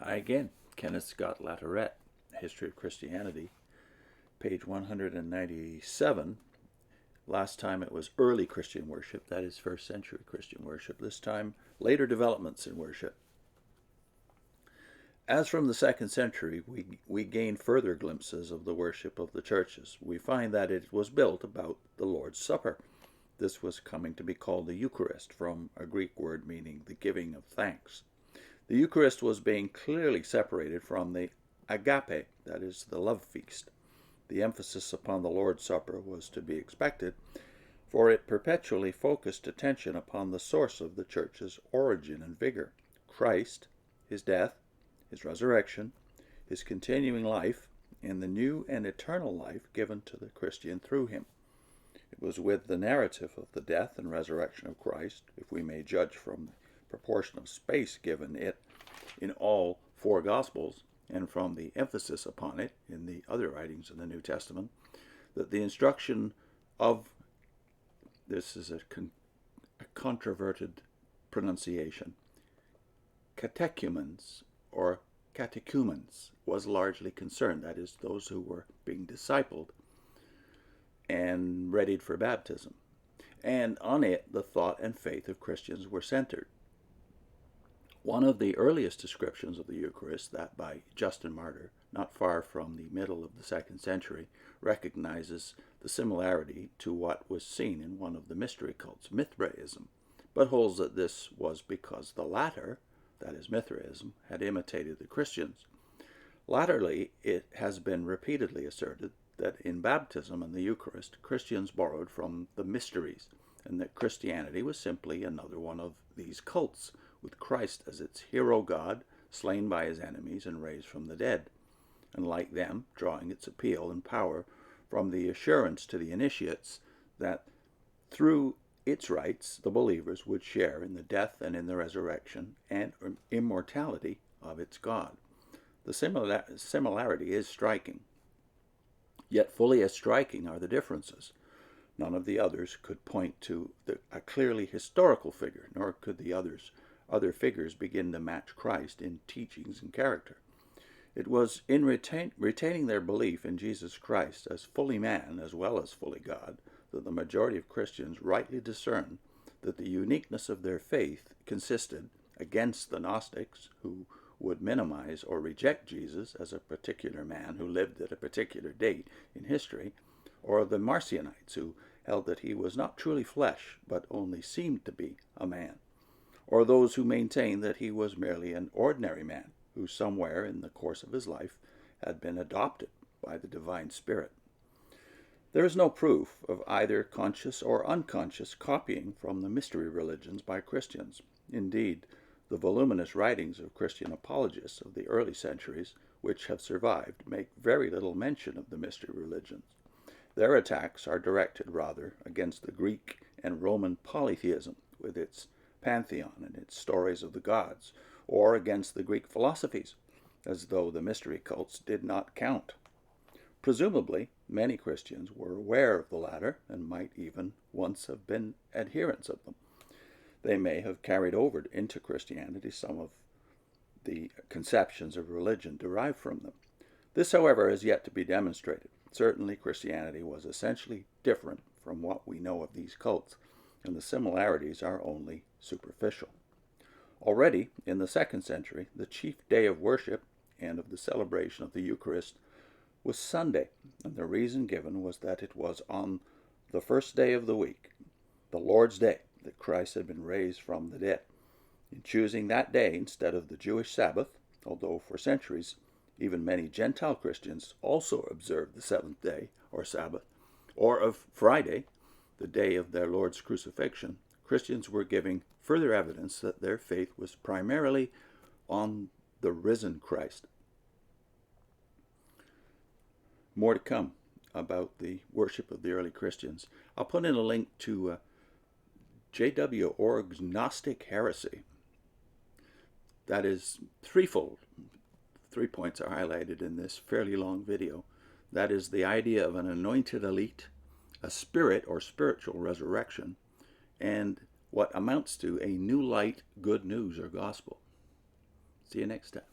Hi again, Kenneth Scott Latourette, History of Christianity, page 197. Last time it was early Christian worship, that is first century Christian worship. This time, later developments in worship. As from the second century, we gain further glimpses of the worship of the churches. We find that it was built about the Lord's Supper. This was coming to be called the Eucharist, from a Greek word meaning the giving of thanks. The Eucharist was being clearly separated from the agape, that is, the love feast. The emphasis upon the Lord's Supper was to be expected, for it perpetually focused attention upon the source of the church's origin and vigor, Christ, his death, his resurrection, his continuing life, and the new and eternal life given to the Christian through him. It was with the narrative of the death and resurrection of Christ, if we may judge from the proportion of space given it in all four Gospels, and from the emphasis upon it in the other writings of the New Testament, that the instruction of, this is a controverted pronunciation, catechumens or catechumens was largely concerned, that is, those who were being discipled and readied for baptism. And on it, the thought and faith of Christians were centered. One of the earliest descriptions of the Eucharist, that by Justin Martyr, not far from the middle of the second century, recognizes the similarity to what was seen in one of the mystery cults, Mithraism, but holds that this was because the latter, that is Mithraism, had imitated the Christians. Latterly, it has been repeatedly asserted that in baptism and the Eucharist, Christians borrowed from the mysteries, and that Christianity was simply another one of these cults, with Christ as its hero God, slain by his enemies and raised from the dead, and like them, drawing its appeal and power from the assurance to the initiates that through its rites the believers would share in the death and in the resurrection and immortality of its God. The similarity is striking, yet fully as striking are the differences. None of the others could point to a clearly historical figure, nor could the other figures begin to match Christ in teachings and character. It was in retaining their belief in Jesus Christ as fully man as well as fully God that the majority of Christians rightly discern that the uniqueness of their faith consisted, against the Gnostics, who would minimize or reject Jesus as a particular man who lived at a particular date in history, or the Marcionites, who held that he was not truly flesh, but only seemed to be a man, or those who maintained that he was merely an ordinary man, who somewhere in the course of his life had been adopted by the divine Spirit. There is no proof of either conscious or unconscious copying from the mystery religions by Christians. Indeed, the voluminous writings of Christian apologists of the early centuries, which have survived, make very little mention of the mystery religions. Their attacks are directed rather against the Greek and Roman polytheism, with its pantheon and its stories of the gods, or against the Greek philosophies, as though the mystery cults did not count. Presumably, many Christians were aware of the latter and might even once have been adherents of them. They may have carried over into Christianity some of the conceptions of religion derived from them. This, however, is yet to be demonstrated. Certainly, Christianity was essentially different from what we know of these cults, and the similarities are only superficial. Already, in the second century, the chief day of worship and of the celebration of the Eucharist was Sunday, and the reason given was that it was on the first day of the week, the Lord's Day, that Christ had been raised from the dead. In choosing that day instead of the Jewish Sabbath, although for centuries even many Gentile Christians also observed the seventh day, or Sabbath, or of Friday, the day of their Lord's crucifixion, Christians were giving further evidence that their faith was primarily on the risen Christ. More to come about the worship of the early Christians. I'll put in a link to J.W. Org's Gnostic heresy. That is threefold. 3 points are highlighted in this fairly long video. That is the idea of an anointed elite, a spirit or spiritual resurrection, and what amounts to a new light, good news, or gospel. See you next time.